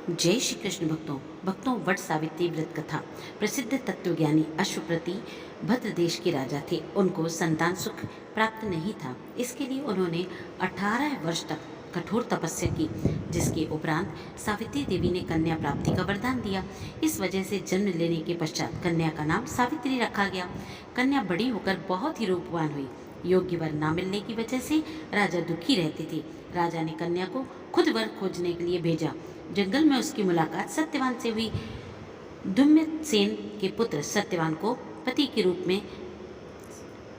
जय श्री कृष्ण भक्तों वट सावित्री व्रत कथा। प्रसिद्ध तत्वज्ञानी अश्वप्रति भद्र देश के राजा थे। उनको संतान सुख प्राप्त नहीं था। इसके लिए उन्होंने 18 वर्ष तक कठोर तपस्या की, जिसके उपरांत सावित्री देवी ने कन्या प्राप्ति का वरदान दिया। इस वजह से जन्म लेने के पश्चात कन्या का नाम सावित्री रखा गया। कन्या बड़ी होकर बहुत ही रूपवान हुई। योग्य वर न मिलने की वजह से राजा दुखी रहते थे। राजा ने कन्या को खुद वर खोजने के लिए भेजा। जंगल में उसकी मुलाकात सत्यवान से हुई। धूम्रसेन के पुत्र सत्यवान को पति के रूप में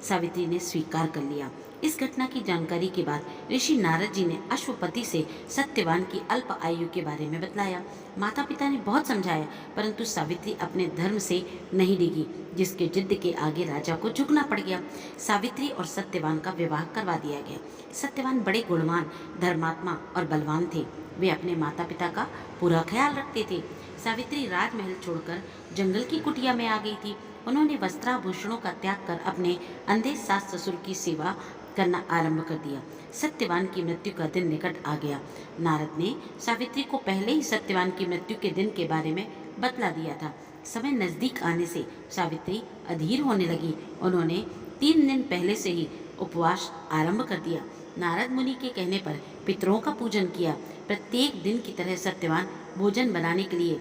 सावित्री ने स्वीकार कर लिया। इस घटना की जानकारी के बाद ऋषि नारद जी ने अश्वपति से सत्यवान की अल्प आयु के बारे में बतलाया। माता पिता ने बहुत समझाया, परंतु सावित्री अपने धर्म से नहीं डिगी, जिसके जिद के आगे राजा को झुकना पड़ गया। सावित्री और सत्यवान का विवाह करवा दिया गया। सत्यवान बड़े गुणवान, धर्मात्मा और बलवान थे। वे अपने माता पिता का पूरा ख्याल रखते थे। सावित्री राजमहल छोड़कर जंगल की कुटिया में आ गई थी। उन्होंने वस्त्राभूषणों का त्याग कर अपने अंधे सास ससुर की सेवा करना आरंभ कर दिया। सत्यवान की मृत्यु का दिन निकट आ गया। नारद ने सावित्री को पहले ही सत्यवान की मृत्यु के दिन के बारे में बतला दिया था। समय नजदीक आने से सावित्री अधीर होने लगी। उन्होंने 3 दिन पहले से ही उपवास आरंभ कर दिया। नारद मुनि के कहने पर पितरों का पूजन किया। प्रत्येक दिन की तरह सत्यवान भोजन बनाने के लिए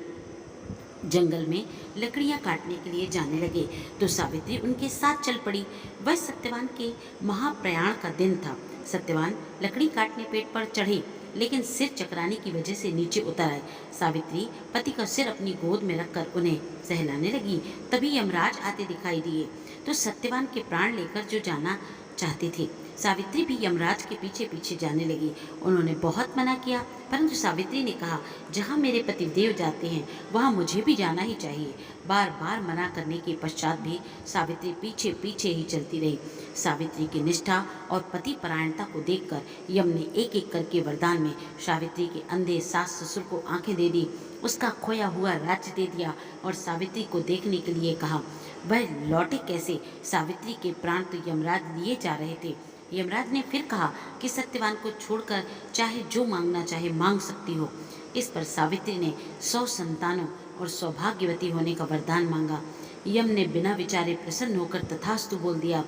जंगल में लकड़ियां काटने के लिए जाने लगे, तो सावित्री उनके साथ चल पड़ी। वह सत्यवान के महाप्रयाण का दिन था। सत्यवान लकड़ी काटने पेड़ पर चढ़े, लेकिन सिर चकराने की वजह से नीचे उतर आए। सावित्री पति का सिर अपनी गोद में रखकर उन्हें सहलाने लगी। तभी यमराज आते दिखाई दिए, तो सत्यवान के प्राण लेकर जो जाना चाहते थे। सावित्री भी यमराज के पीछे पीछे जाने लगी। उन्होंने बहुत मना किया, परंतु सावित्री ने कहा, जहाँ मेरे पति देव जाते हैं वहाँ मुझे भी जाना ही चाहिए। बार बार मना करने के पश्चात भी सावित्री पीछे पीछे ही चलती रही। सावित्री की निष्ठा और पति परायणता को देखकर यम ने एक एक करके वरदान में सावित्री के अंधे सास ससुर को आंखें दे दी, उसका खोया हुआ राज्य दे दिया और सावित्री को देखने के लिए कहा। वह लौटे कैसे? सावित्री के प्राण तो यमराज लिए जा रहे थे। यमराज ने फिर कहा कि सत्यवान को छोड़कर चाहे जो मांगना चाहे मांग सकती हो। इस पर सावित्री ने 100 संतानों और सौभाग्यवती होने का वरदान मांगा। यम ने बिना विचारे प्रसन्न होकर तथास्तु बोल दिया।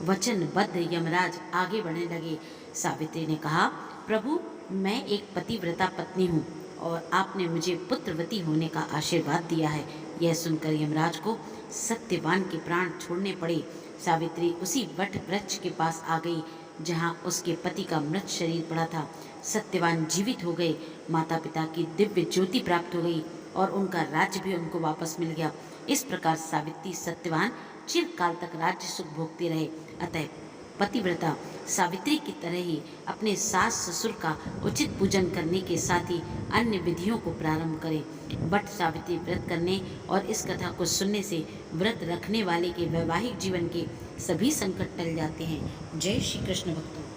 वचनबद्ध यमराज आगे बढ़ने लगे। सावित्री ने कहा, प्रभु, मैं एक पतिव्रता पत्नी हूँ और आपने मुझे पुत्रवती होने का आशीर्वाद दिया है। यह सुनकर यमराज को सत्यवान के प्राण छोड़ने पड़े। सावित्री उसी वट वृक्ष के पास आ गई जहाँ उसके पति का मृत शरीर पड़ा था। सत्यवान जीवित हो गए। माता पिता की दिव्य ज्योति प्राप्त हो गई और उनका राज्य भी उनको वापस मिल गया। इस प्रकार सावित्री सत्यवान चिरकाल तक राज्य सुख भोगते रहे। अतः पतिव्रता सावित्री की तरह ही अपने सास ससुर का उचित पूजन करने के साथ ही अन्य विधियों को प्रारंभ करें। वट सावित्री व्रत करने और इस कथा को सुनने से व्रत रखने वाले के वैवाहिक जीवन के सभी संकट टल जाते हैं। जय श्री कृष्ण भक्तों।